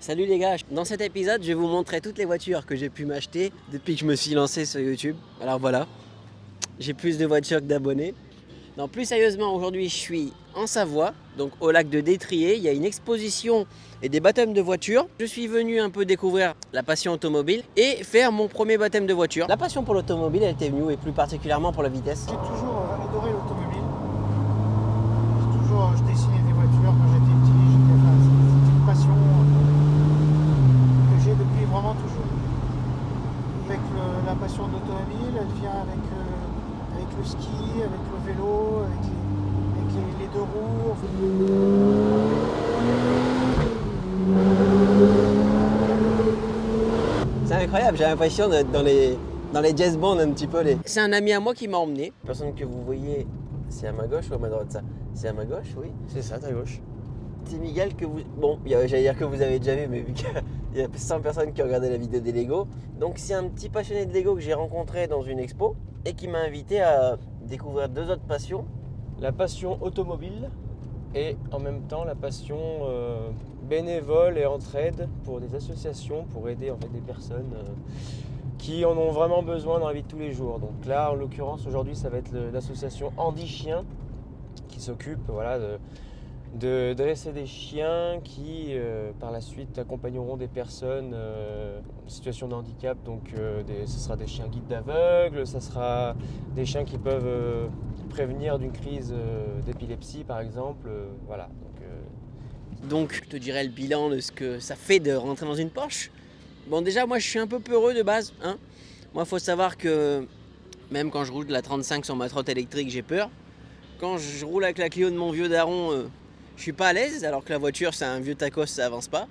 Salut les gars, dans cet épisode je vais vous montrer toutes les voitures que j'ai pu m'acheter depuis que je me suis lancé sur YouTube. Alors voilà, j'ai plus de voitures que d'abonnés. Non, plus sérieusement, aujourd'hui je suis en Savoie, donc au lac de Détrier. Il y a une exposition et des baptêmes de voitures. Je suis venu un peu découvrir la passion automobile et faire mon premier baptême de voiture. La passion pour l'automobile, elle était venue et plus particulièrement pour la vitesse. J'ai toujours adoré l'automobile. Je dessinais des voitures quand j'étais petit. C'est une passion que j'ai depuis vraiment toujours. Avec la passion de l'automobile, elle vient avec le ski, avec le vélo, avec les deux roues. C'est incroyable, j'ai l'impression d'être dans les jazz bands un petit peu. C'est un ami à moi qui m'a emmené. La personne que vous voyez, c'est à ma gauche ou à ma droite ça? C'est à ma gauche, oui. C'est ça, ta gauche. C'est Miguel que vous... Bon, j'allais dire que vous avez déjà vu, mais vu qu'il y a 100 personnes qui ont regardé la vidéo des Lego. Donc c'est un petit passionné de Lego que j'ai rencontré dans une expo et qui m'a invité à découvrir deux autres passions. La passion automobile et en même temps la passion bénévole et entraide pour des associations pour aider en fait des personnes qui en ont vraiment besoin dans la vie de tous les jours. Donc là, en l'occurrence, aujourd'hui, ça va être l'association Andy Chien qui s'occupe de dresser des chiens qui, par la suite, accompagneront des personnes en situation de handicap. Donc, ce sera des chiens guides d'aveugles, ça sera des chiens qui peuvent prévenir d'une crise d'épilepsie, par exemple. Voilà. Donc je te dirais le bilan de ce que ça fait de rentrer dans une Porsche. Bon, déjà, moi je suis un peu peureux de base. Moi, il faut savoir que même quand je roule de la 35 sur ma trotte électrique, j'ai peur. Quand je roule avec la Clio de mon vieux daron, je suis pas à l'aise, alors que la voiture c'est un vieux tacos, ça avance pas.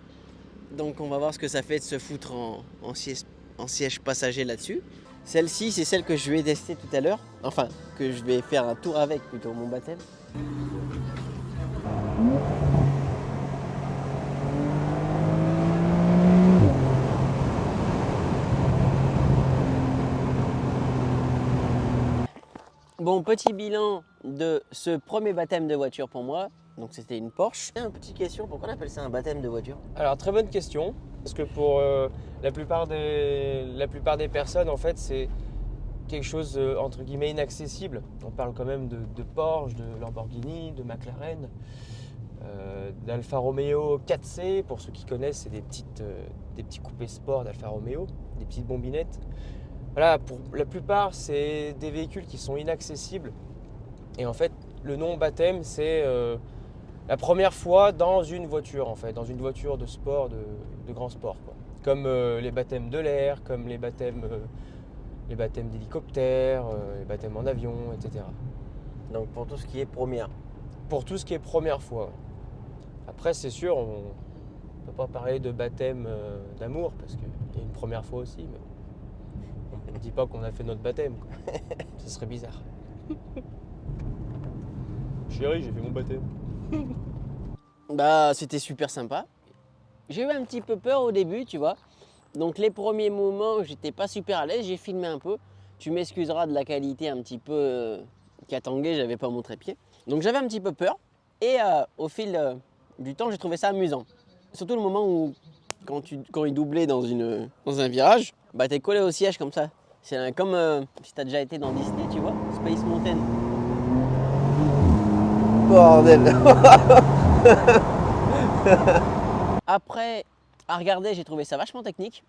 Donc on va voir ce que ça fait de se foutre en siège passager là-dessus. Celle-ci c'est celle que je vais tester tout à l'heure, enfin que je vais faire un tour avec plutôt mon baptême. Bon, petit bilan de ce premier baptême de voiture pour moi. Donc c'était une Porsche. Une petite question, pourquoi on appelle ça un baptême de voiture? Alors, très bonne question. Parce que pour la plupart des personnes, en fait, c'est quelque chose entre guillemets inaccessible. On parle quand même de Porsche, de Lamborghini, de McLaren, d'Alfa Romeo 4C. Pour ceux qui connaissent, c'est des petits coupés sport d'Alfa Romeo, des petites bombinettes. Voilà, pour la plupart, c'est des véhicules qui sont inaccessibles. Et en fait, le nom baptême, c'est la première fois dans une voiture, en fait, dans une voiture de sport, de grand sport, quoi. Comme les baptêmes de l'air, comme les baptêmes d'hélicoptère, les baptêmes en avion, etc. Donc pour tout ce qui est première. Pour tout ce qui est première fois. Après, c'est sûr, on ne peut pas parler de baptême d'amour, parce qu'il y a une première fois aussi, mais on ne dit pas qu'on a fait notre baptême, quoi. Ce serait bizarre. Chérie, j'ai fait mon baptême. Bah c'était super sympa. J'ai eu un petit peu peur au début, tu vois. Donc les premiers moments, j'étais pas super à l'aise, j'ai filmé un peu. Tu m'excuseras de la qualité un petit peu catanguée, j'avais pas mon trépied. Donc j'avais un petit peu peur. Et au fil du temps, j'ai trouvé ça amusant. Surtout le moment où, quand il doublait dans un virage, bah t'es collé au siège comme ça. C'est comme si t'as déjà été dans Disney, tu vois, Space Mountain. Bordel. Après, à regarder, j'ai trouvé ça vachement technique.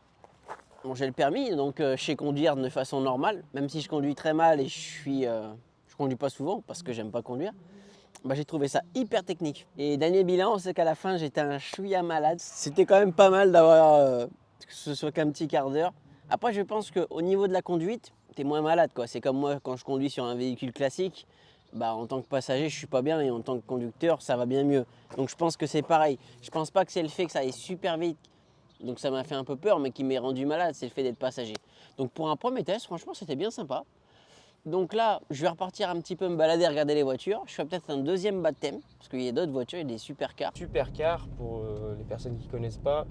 Bon, j'ai le permis, donc je sais conduire de façon normale, même si je conduis très mal et je conduis pas souvent parce que j'aime pas conduire. Bah, j'ai trouvé ça hyper technique. Et dernier bilan, c'est qu'à la fin, j'étais un chouïa malade. C'était quand même pas mal d'avoir que ce soit qu'un petit quart d'heure. Après, je pense qu'au niveau de la conduite, t'es moins malade, quoi. C'est comme moi quand je conduis sur un véhicule classique. Bah, en tant que passager, je suis pas bien et en tant que conducteur, ça va bien mieux. Donc je pense que c'est pareil. Je pense pas que c'est le fait que ça aille super vite, donc ça m'a fait un peu peur, mais qui m'est rendu malade, c'est le fait d'être passager. Donc pour un premier test, franchement, c'était bien sympa. Donc là, je vais repartir un petit peu me balader, regarder les voitures. Je ferai peut-être un deuxième baptême, parce qu'il y a d'autres voitures, il y a des supercars. Supercar, pour les personnes qui ne connaissent pas,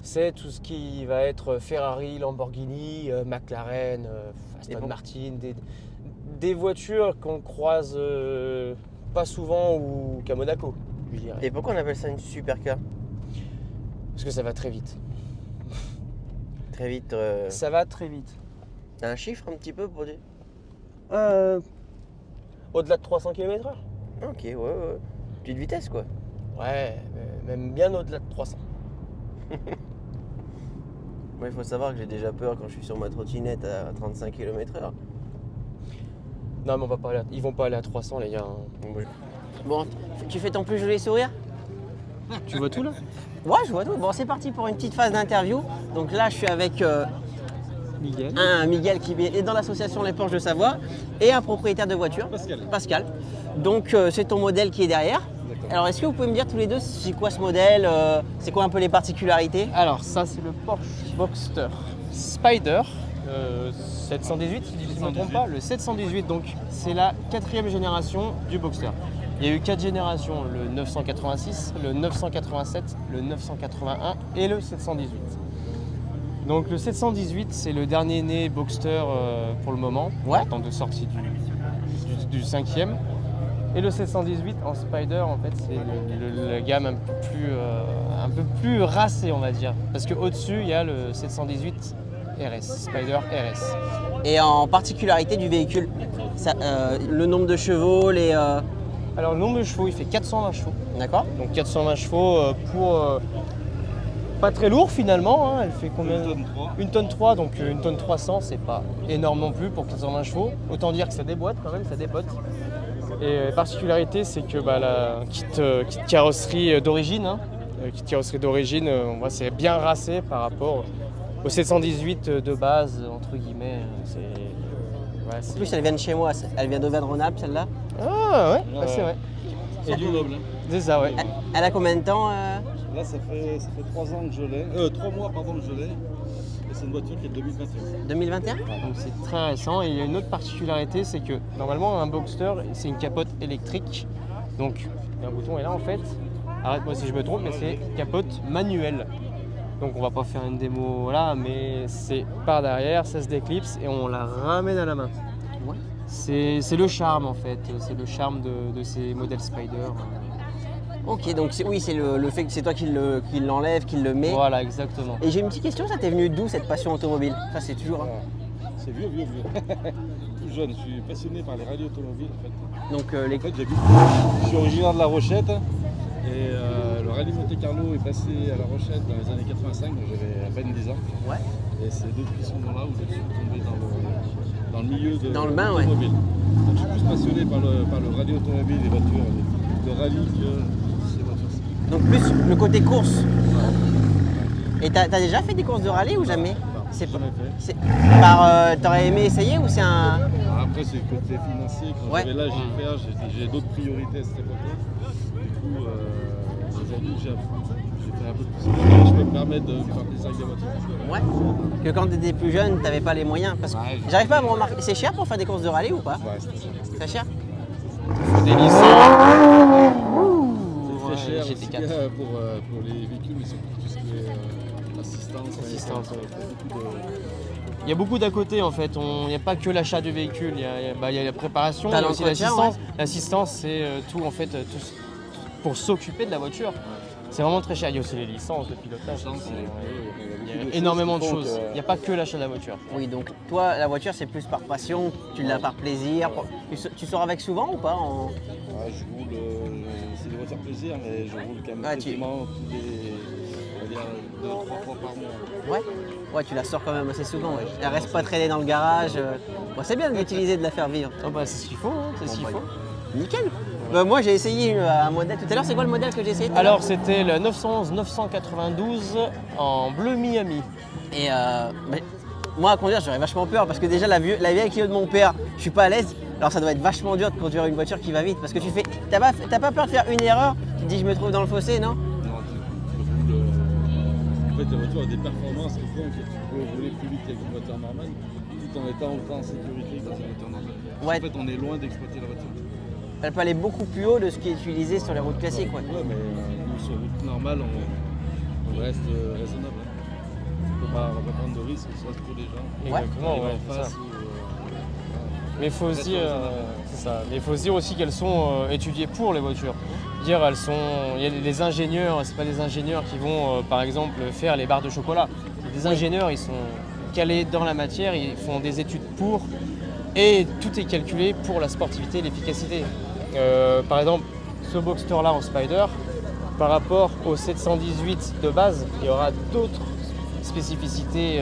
c'est tout ce qui va être Ferrari, Lamborghini, McLaren, Aston Martin, des voitures qu'on croise pas souvent ou qu'à Monaco, je dirais. Et pourquoi on appelle ça une supercar? Parce que ça va très vite. Très vite. Ça va très vite. T'as un chiffre un petit peu pour dire? Au-delà de 300 km/h. Ok, ouais. Petite vitesse quoi. Ouais, même bien au-delà de 300. Moi, il faut savoir que j'ai déjà peur quand je suis sur ma trottinette à 35 km/h. Non, mais on va pas aller ils vont pas aller à 300, les gars. Bon, tu fais ton plus joli sourire? Tu vois tout là? Ouais, je vois tout. Bon, c'est parti pour une petite phase d'interview. Donc là, je suis avec Miguel. Miguel qui est dans l'association Les Porsche de Savoie et un propriétaire de voiture, Pascal. Donc, c'est ton modèle qui est derrière. Alors, est-ce que vous pouvez me dire tous les deux, c'est quoi ce modèle? C'est quoi un peu les particularités? Alors, ça, c'est le Porsche Boxster Spider 718, si je ne me trompe pas. Le 718, donc, c'est la 4e génération du Boxster. Il y a eu 4 générations, le 986, le 987, le 981 et le 718. Donc le 718, c'est le dernier né Boxster pour le moment, Ouais. en temps de sortie du 5e. Et le 718 en Spider, en fait, c'est la gamme un peu plus racée, on va dire. Parce qu'au-dessus, il y a le 718 RS, Spider RS. Et en particularité du véhicule, le nombre de chevaux, Alors le nombre de chevaux, il fait 420 chevaux. D'accord? Donc 420 chevaux pour pas très lourd finalement, hein. Elle fait combien? 1 tonne 3, donc 1 tonne 300, c'est pas énorme non plus pour 420 chevaux. Autant dire que ça déboîte quand même, ça dépote. Et la particularité, c'est que la kit carrosserie d'origine, on voit c'est bien racé par rapport au 718 de base, entre guillemets. En plus, elle vient de chez moi, elle vient d'Auvergne-Rhône-Alpes, celle-là. Ah ouais, c'est vrai. C'est du noble. C'est ça, ouais. Elle a combien de temps Là, ça fait 3 ans que je l'ai. 3 mois, pardon, que je l'ai. Et c'est une voiture qui est de 2021. 2021? Donc c'est très récent. Et il y a une autre particularité, c'est que normalement un Boxster, c'est une capote électrique. Donc il y a un bouton et là en fait, arrête-moi si je me trompe, mais c'est capote manuelle. Donc on va pas faire une démo là, mais c'est par derrière, ça se déclipse et on la ramène à la main. Ouais. C'est le charme en fait, c'est le charme de ces modèles Spider. Ok, donc c'est le fait que c'est toi qui l'enlève, qui le met. Voilà, exactement. Et j'ai une petite question, ça t'est venu d'où cette passion automobile? Ça c'est toujours. C'est vieux. Tout jeune, je suis passionné par les rallyes automobiles en fait. Donc En fait, je suis originaire de La Rochette et le rallye Monte-Carlo est passé à La Rochette dans les années 85, donc j'avais à peine 10 ans. Ouais. Et c'est depuis ce moment-là où je suis tombé dans le milieu de Dans le bain, ouais. l'automobile. Donc, je suis plus passionné par le rallye automobile, les voitures de rallye que ces voitures-ci. Donc plus le côté course. Et t'as déjà fait des courses de rallye ou jamais? C'est Jamais fait. T'aurais aimé essayer ou c'est un. Après, c'est le côté financier. Quand Ouais. j'avais l'âge de le faire, j'ai d'autres priorités à cette époque-là. Du coup, aujourd'hui, j'ai fait un peu de tout ça. Je peux me permettre de faire des sacs de voiture. Ouais. Que quand t'étais plus jeune, t'avais pas les moyens. Parce que Ouais. j'arrive pas à me remarquer. C'est cher pour faire des courses de rallye ou pas? Ouais, c'était ça. C'est cher? Des licences. C'est très cher GT4. aussi pour les véhicules, mais surtout tout ce qui est assistance. Beaucoup de... Il y a beaucoup d'à côté en fait, il n'y a pas que l'achat du véhicule, il y a la préparation, T'as il y a aussi l'entretien, l'assistance. L'assistance c'est tout en fait pour s'occuper de la voiture. C'est vraiment très cher, il y a aussi les licences de pilotage. Il y a énormément de choses, il n'y a pas que l'achat de la voiture. Oui, donc toi, la voiture, c'est plus par passion, tu l'as par plaisir. Tu sors avec souvent ou pas Ouais, je roule, c'est des voitures plaisir, mais je roule quand même Ouais, quasiment tous les, on va dire, 2-3 fois par mois. Ouais, tu la sors quand même assez souvent. Ouais. Elle reste pas traînée dans le garage. Bon, c'est bien de l'utiliser, de la faire vivre. Oh, bah, c'est ce qu'il faut, hein, c'est ce qu'il faut. Nickel. Moi, j'ai essayé un modèle tout à l'heure. C'est quoi le modèle que j'ai essayé tout à l'heure? Alors c'était le 911-992 en bleu Miami. Et mais moi, à conduire, j'aurais vachement peur parce que déjà, la vieille Clio de mon père, je suis pas à l'aise. Alors, ça doit être vachement dur de conduire une voiture qui va vite parce que tu fais. T'as pas peur de faire une erreur? Tu te dis, je me trouve dans le fossé, non? Non, tu roules. En fait, la voiture a des performances qui font que tu peux rouler plus vite qu'avec une voiture normale, tout en étant autant en sécurité que dans une voiture normale. Ouais. En fait, on est loin d'exploiter la voiture. Elle peut aller beaucoup plus haut de ce qui est utilisé sur les routes classiques. Ouais. Ouais, mais nous, sur route normale, on reste raisonnable. On ne va pas prendre de risques, soit pour les gens. Exactement, qui ouais, arrivent c'est en face ça. ou, Mais il faut reste aussi, raisonnable. c'est ça. Mais il faut se dire aussi qu'elles sont étudiées pour les voitures. Dire, il y a les ingénieurs, c'est pas des ingénieurs qui vont par exemple faire les barres de chocolat. C'est des ingénieurs, ils sont calés dans la matière, ils font des études pour, et tout est calculé pour la sportivité et l'efficacité. Par exemple, ce Boxster là en Spider, par rapport au 718 de base, il y aura d'autres spécificités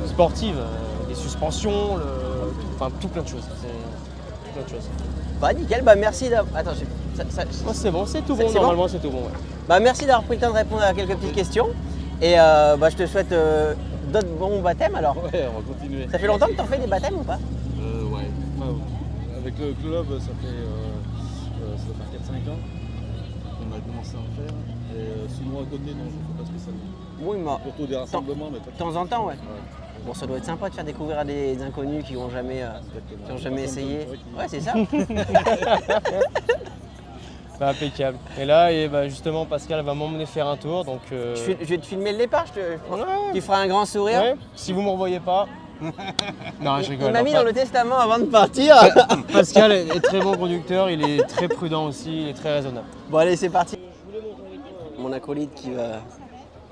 sportives, des suspensions, enfin tout plein de choses. C'est plein de choses. Bah nickel, bah merci d'avoir. Attends, Oh, c'est bon, c'est tout bon, C'est bon normalement c'est tout bon. Ouais. bah merci d'avoir pris le temps de répondre à quelques petites questions. Et bah je te souhaite d'autres bons baptêmes alors. Ouais, on va continuer. Ça fait longtemps que t'en fais des baptêmes ou pas? Ouais. Enfin, avec le club, ça doit faire 4-5 ans qu'on a commencé à en faire. Et sous moi à côté, non, je ne fais pas spécialement. Oui, mais Surtout des rassemblements, mais pas de temps en temps, ouais. Ouais. Bon, ça doit être sympa de faire découvrir à des inconnus qui n'ont jamais, essayé. Ouais, c'est ça. Bah, impeccable. Et là, justement, Pascal va m'emmener faire un tour. Donc, Je vais te filmer le départ, Ouais. tu feras un grand sourire. Ouais, si vous ne me revoyez pas. Non, je rigole. Il m'a mis Enfin, dans le testament avant de partir. Pascal est très bon conducteur, il est très prudent aussi, il est très raisonnable. Bon, allez, c'est parti. Mon acolyte qui va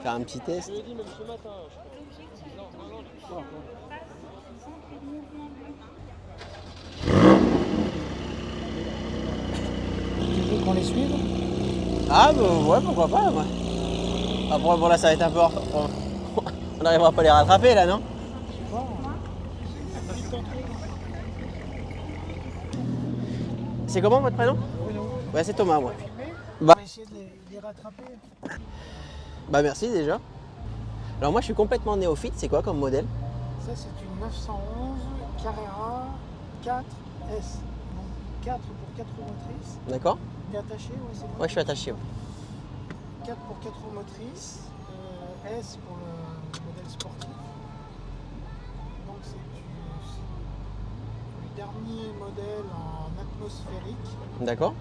faire un petit test. Tu veux qu'on les suive? Ah, bah ouais, pourquoi pas. Ouais. Après, bon, là, ça va être un peu. On n'arrivera pas à les rattraper là, non? C'est comment votre prénom? Ouais, c'est Thomas, moi. On Bah. va essayer de les rattraper. Bah, merci déjà. Alors, moi, je suis complètement néophyte. C'est quoi comme modèle? Ça, c'est une 911 Carrera 4S. Donc 4 pour 4 roues motrices. D'accord? T'es attaché? Ouais, c'est bon. Ouais, je suis attaché. Ouais. 4 pour 4 roues motrices. S pour le modèle sportif. Donc c'est le dernier modèle en atmosphérique. D'accord?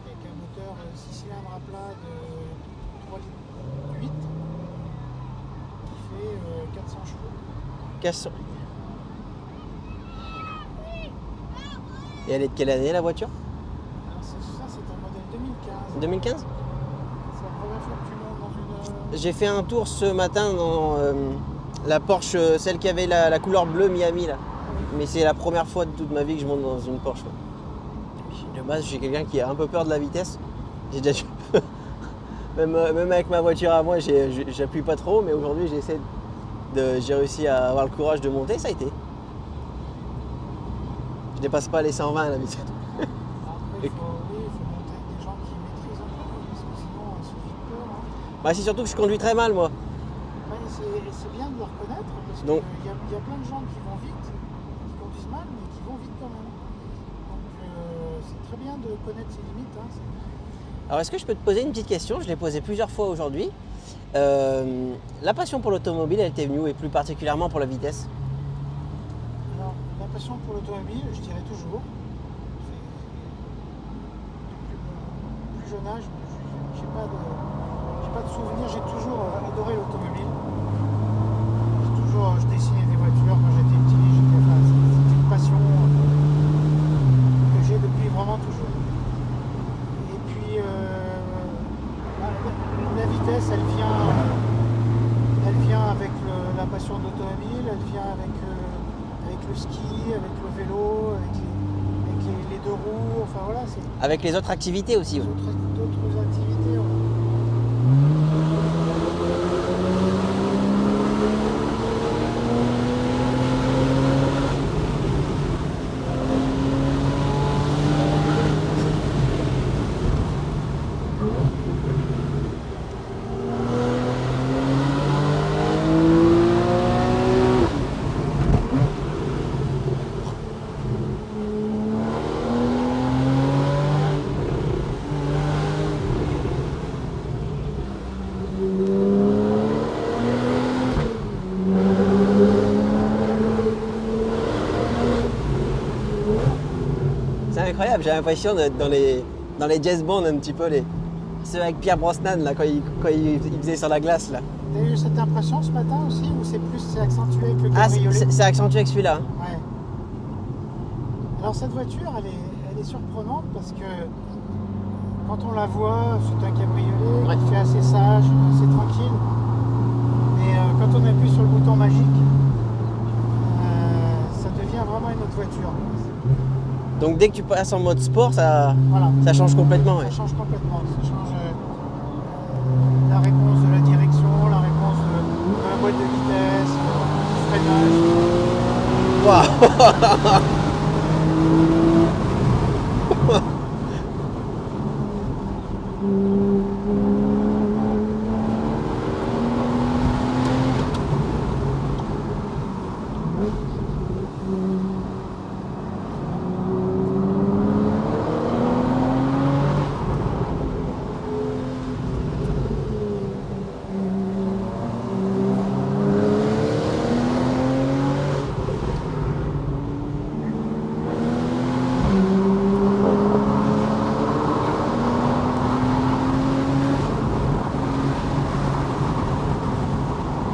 Avec un moteur 6 cylindres à plat de 3,8 litres qui fait 400 chevaux. Casse. Et elle est de quelle année la voiture? Alors ça c'est un modèle 2015. 2015? C'est la première fois que tu montes dans une... J'ai fait un tour ce matin dans la Porsche, celle qui avait la couleur bleue Miami là. Mais c'est la première fois de toute ma vie que je monte dans une Porsche. Ouais. De base, je suis quelqu'un qui a un peu peur de la vitesse. J'ai déjà même avec ma voiture à moi, j'appuie pas trop, mais aujourd'hui j'ai réussi à avoir le courage de monter, ça a été. Je dépasse pas les 120 à la vitesse. Après il faut monter avec des gens qui maîtrisent un peu, parce que sinon on se fait peur. Hein. Bah c'est surtout que je conduis très mal moi. Ouais, c'est bien de le reconnaître parce Donc- qu'il y a plein de gens qui vont vite, qui conduisent mal, mais qui vont vite quand même. Donc c'est très bien de connaître ses limites. Hein. Alors est-ce que je peux te poser une petite question? Je l'ai posée plusieurs fois aujourd'hui. La passion pour l'automobile, elle t'est venue où et plus particulièrement pour la vitesse? Alors, la passion pour l'automobile, je dirais toujours. Depuis le plus jeune âge, j'ai pas de souvenir, j'ai toujours adoré l'automobile. Je dessinais des voitures quand j'étais petit, c'est une passion que j'ai depuis vraiment toujours. Et puis la vitesse, elle vient avec la passion de l'automobile, elle vient avec le ski, avec le vélo, avec les deux roues, enfin voilà, c'est Avec les autres activités aussi. Ouais. d'autres activités. Ouais. C'est incroyable, j'ai l'impression d'être dans les jazz bands un petit peu, ceux avec Pierre Brosnan là, quand il faisait sur la glace là. T'as eu cette impression ce matin aussi ou c'est accentué avec le Ah, cabriolet? c'est accentué avec celui-là. Hein. Ouais. Alors cette voiture, elle est surprenante parce que quand on la voit, c'est un cabriolet Ouais. qui fait assez sage, assez tranquille. Mais quand on appuie sur le bouton magique, ça devient vraiment une autre voiture. Donc dès que tu passes en mode sport, ça Voilà. change complètement. Ouais. Ça change complètement. Ça change la réponse de la direction, la réponse de la boîte de vitesse, du freinage. Waouh.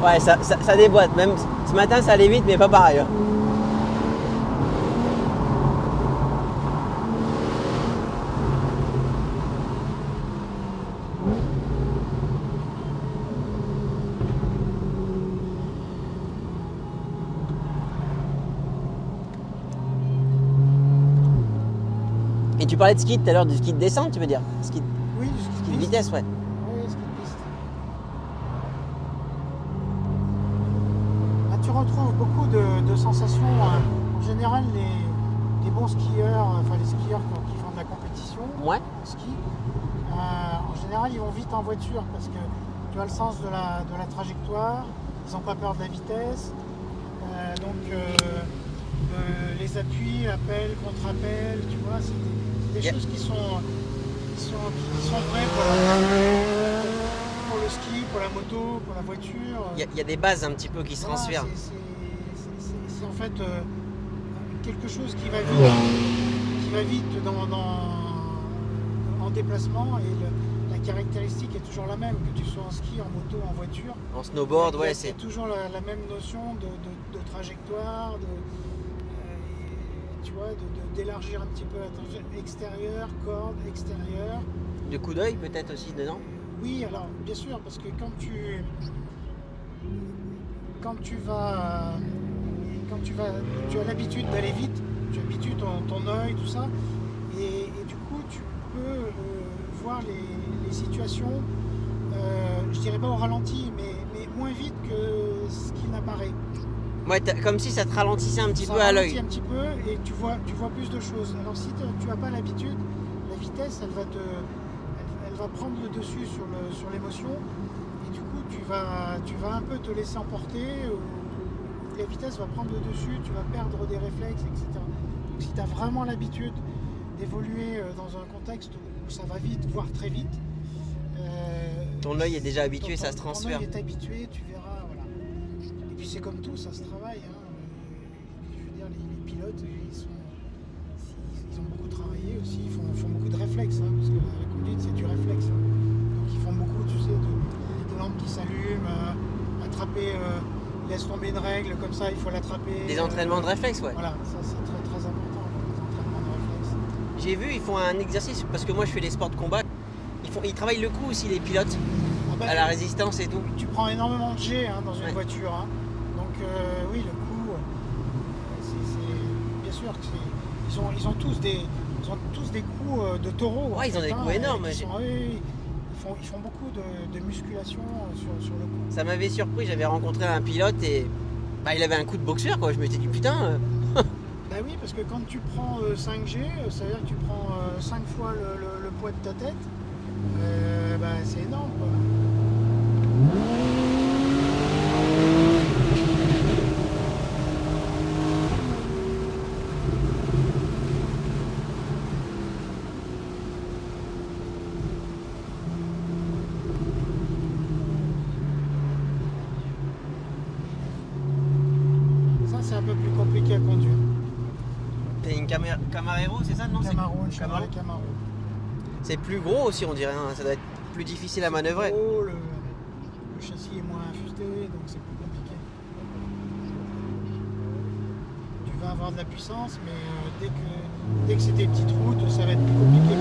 Ouais, ça déboîte. Même ce matin, ça allait vite, mais pas pareil. Hein. Et tu parlais de ski tout à l'heure, du ski de descente, tu veux dire? Ski Oui, du ski de de piste. vitesse, ouais. Oui, ski de piste. Ah, tu retrouves beaucoup de sensations. En général, les bons skieurs, enfin les skieurs qui font de la compétition Ouais. en ski, en général, ils vont vite en voiture parce que tu as le sens de la trajectoire, ils n'ont pas peur de la vitesse. Les appuis, appels, contre-appels, tu vois, c'est des choses qui sont vraies pour le ski, pour la moto, pour la voiture. Il y a des bases un petit peu qui se Voilà, transfèrent. c'est en fait quelque chose qui va vite en déplacement et la caractéristique est toujours la même, que tu sois en ski, en moto, en voiture. En snowboard, ouais, C'est c'est. toujours la même notion de trajectoire, tu vois, d'élargir un petit peu la trajectoire extérieure, corde, extérieure. De coup d'œil peut-être aussi dedans. Oui, alors bien sûr, parce que quand tu as l'habitude d'aller vite, tu habitues ton œil, tout ça, et du coup tu peux voir les situations, je dirais pas au ralenti, mais moins vite que ce qu'il n'apparaît. Ouais, comme si ça te ralentissait un petit Ça peu à ralentit l'œil. un petit peu et tu vois plus de choses. Alors si tu n'as pas l'habitude, la vitesse, elle va prendre le dessus sur l'émotion et du coup tu vas un peu te laisser emporter, ou la vitesse va prendre le dessus, tu vas perdre des réflexes, etc. Donc si tu as vraiment l'habitude d'évoluer dans un contexte où ça va vite, voire très vite, Ton œil est déjà habitué, ça se transfère. Ton œil est habitué, tu verras, voilà. Et puis c'est comme tout, ça se travaille. Hein. Je veux dire, les pilotes, ils ont beaucoup travaillé aussi, ils font beaucoup de réflexes, hein, parce que la conduite c'est du réflexe. Hein. Donc ils font beaucoup, tu sais, de lampes qui s'allument, attraper, laisse tomber une règle, comme ça il faut l'attraper. Des entraînements de réflexe, ouais. Voilà, ça c'est très très important, les entraînements de réflexe. J'ai vu, ils font un exercice, parce que moi je fais les sports de combat, ils travaillent le coup aussi, les pilotes, Ah ben, à la résistance et tout. tu prends énormément de G dans une Ouais. voiture. Hein. Donc oui, le coup, c'est bien sûr que ils ont tous des coups de taureau. Ouais, ils ont des coups énormes. Ils font beaucoup de musculation sur le coup. Ça m'avait surpris, j'avais rencontré un pilote et il avait un coup de boxeur, quoi. Je me suis dit, putain, Bah oui, parce que quand tu prends 5G, ça veut dire que tu prends 5 fois le poids de ta tête. C'est énorme, quoi. Ça, c'est un peu plus compliqué à conduire. t'as une Camaro, c'est ça, non? Camaro, une Camaro. Chevrolet Camaro. C'est plus gros aussi, on dirait, hein. Ça doit être plus difficile à manœuvrer. Oh, le châssis est moins infusté, donc c'est plus compliqué. Tu vas avoir de la puissance, mais dès que c'est des petites routes, ça va être plus compliqué.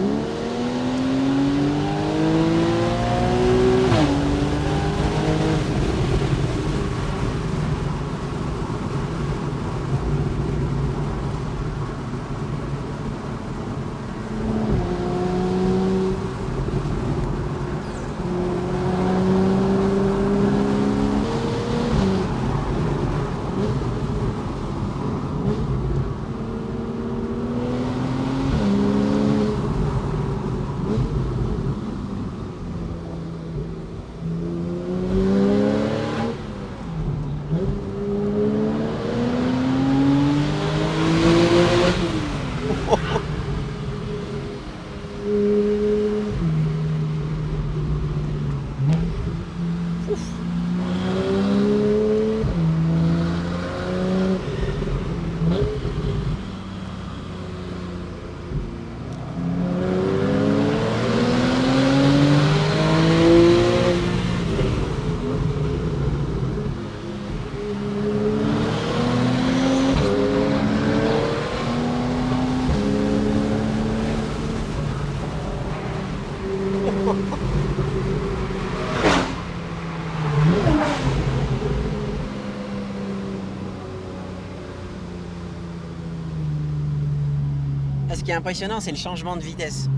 qui est impressionnant, c'est le changement de vitesse.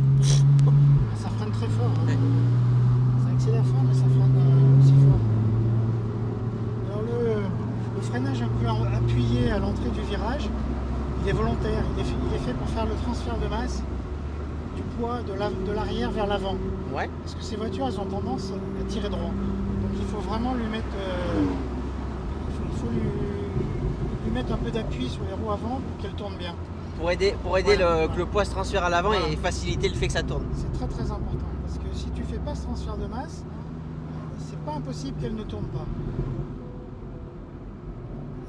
Ça freine très fort. Hein. Ouais. Ça accélère fort, mais ça freine aussi fort. Alors le freinage un peu appuyé à l'entrée du virage, il est volontaire. Il est fait pour faire le transfert de masse du poids de l'arrière vers l'avant. Ouais. Parce que ces voitures, elles ont tendance à tirer droit. Donc il faut vraiment lui mettre, lui mettre un peu d'appui sur les roues avant pour qu'elles tournent bien. Pour aider Voilà. que le poids se transfère à l'avant Voilà. et faciliter le fait que ça tourne. C'est très très important. Parce que si tu fais pas ce transfert de masse, c'est pas impossible qu'elle ne tourne pas.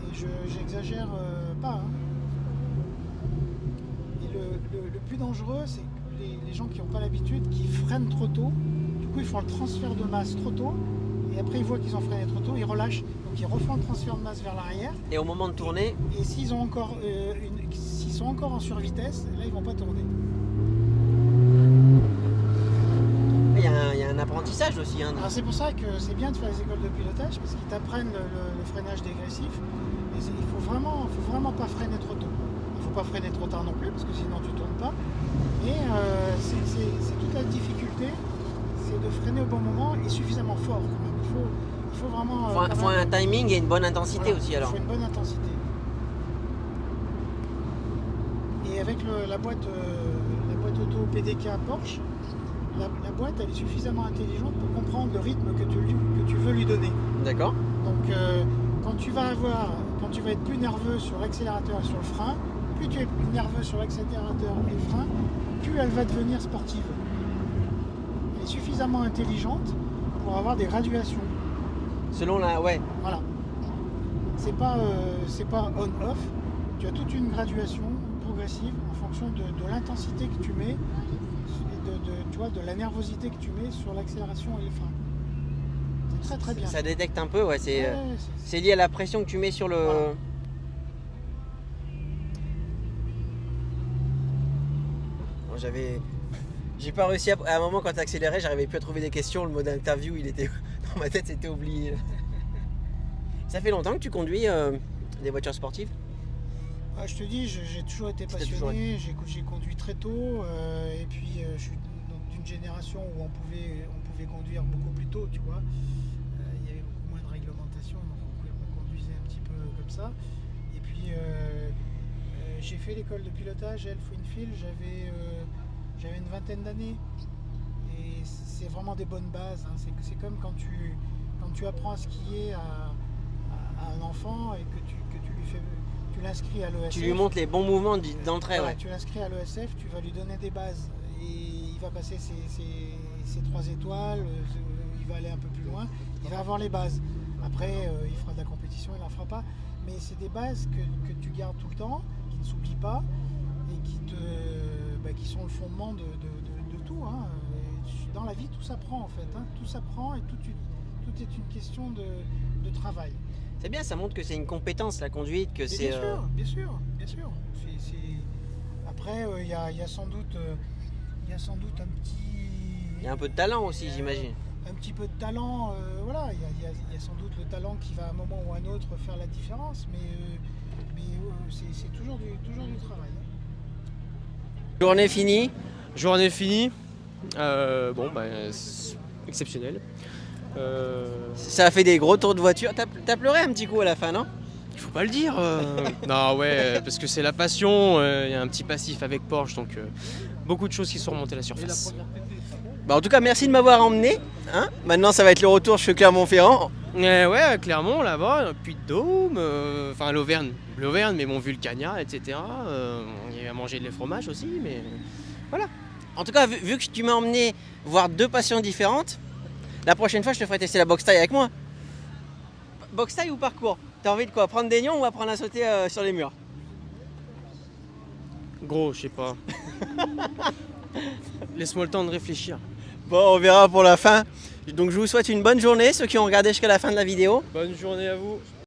Et j'exagère pas. Hein. Et le plus dangereux, c'est que les gens qui n'ont pas l'habitude, qui freinent trop tôt, du coup ils font le transfert de masse trop tôt, et après ils voient qu'ils ont freiné trop tôt, ils relâchent, donc ils refont le transfert de masse vers l'arrière, Et au moment de tourner, et s'ils ont encore s'ils sont encore en survitesse, là ils vont pas tourner. il y a un apprentissage aussi. Hein. Alors c'est pour ça que c'est bien de faire les écoles de pilotage, parce qu'ils t'apprennent le freinage dégressif, et il faut vraiment pas freiner trop tôt. Il faut pas freiner trop tard non plus, parce que sinon tu tournes pas. Et c'est toute la difficulté, c'est de freiner au bon moment et suffisamment fort quand même. Il faut vraiment. Il faut un timing et une bonne intensité voilà, aussi alors. Il faut une bonne intensité. Et avec la boîte auto PDK Porsche, la boîte elle est suffisamment intelligente pour comprendre le rythme que tu veux lui donner. D'accord. Donc quand tu vas être plus nerveux sur l'accélérateur et sur le frein, plus tu es plus nerveux sur l'accélérateur et le frein, plus elle va devenir sportive. Elle est suffisamment intelligente pour avoir des graduations. Selon la. Ouais. Voilà. C'est pas on-off. Tu as toute une graduation progressive en fonction de l'intensité que tu mets, et de la nervosité que tu mets sur l'accélération et le frein. C'est très très bien. Ça détecte un peu, ouais. Ouais, C'est lié à la pression que tu mets sur le. Voilà. J'ai pas réussi à un moment quand tu accélérais, j'arrivais plus à trouver des questions. Le mode interview, il était dans ma tête, c'était oublié. Ça fait longtemps que tu conduis des voitures sportives? Je te dis, j'ai toujours été C'était passionné, j'ai conduit très tôt, et puis je suis d'une génération où on pouvait conduire beaucoup plus tôt, tu vois. Il y avait beaucoup moins de réglementation, donc on conduisait un petit peu comme ça. Et puis j'ai fait l'école de pilotage à Elf-Winfield, j'avais une vingtaine d'années. Et c'est vraiment des bonnes bases. Hein. C'est comme quand tu apprends à skier à un enfant et que tu l'inscris à l'ESF. Tu lui montres les bons mouvements d'entrée, ouais. Tu l'inscris à l'ESF, tu vas lui donner des bases. Et il va passer ses 3 étoiles, il va aller un peu plus loin, il va avoir les bases. Après, il fera de la compétition, il n'en fera pas. Mais c'est des bases que tu gardes tout le temps, qui ne s'oublient pas et qui sont le fondement de tout. Hein. Dans la vie, tout s'apprend en fait. Hein. Tout s'apprend et tout est une question de travail. C'est bien, ça montre que c'est une compétence, la conduite, que c'est. Bien sûr. Après, il y a sans doute un petit. Il y a un peu de talent aussi, j'imagine. Un petit peu de talent, voilà. Il y a sans doute le talent qui va à un moment ou à un autre faire la différence, mais c'est toujours du travail. Journée finie. Journée finie. Exceptionnel. Ça a fait des gros tours de voiture. T'as pleuré un petit coup à la fin, non? Il faut pas le dire. Non, ouais, parce que c'est la passion. Il y a un petit passif avec Porsche, donc beaucoup de choses qui sont remontées à la surface. Bah, en tout cas, merci de m'avoir emmené. Hein, maintenant, ça va être le retour chez Clermont-Ferrand. Ouais, Clermont, là-bas, Puy-de-Dôme, enfin l'Auvergne, mais bon, Vulcania, etc. Il y a mangé des fromages aussi, mais voilà. En tout cas, vu que tu m'as emmené voir 2 passions différentes, la prochaine fois, je te ferai tester la boxe taille avec moi. Boxe taille ou parcours? T'as envie de quoi? Prendre des nions ou apprendre à sauter sur les murs? Gros, je sais pas. Laisse-moi le temps de réfléchir. Bon, on verra pour la fin. Donc je vous souhaite une bonne journée, ceux qui ont regardé jusqu'à la fin de la vidéo. Bonne journée à vous.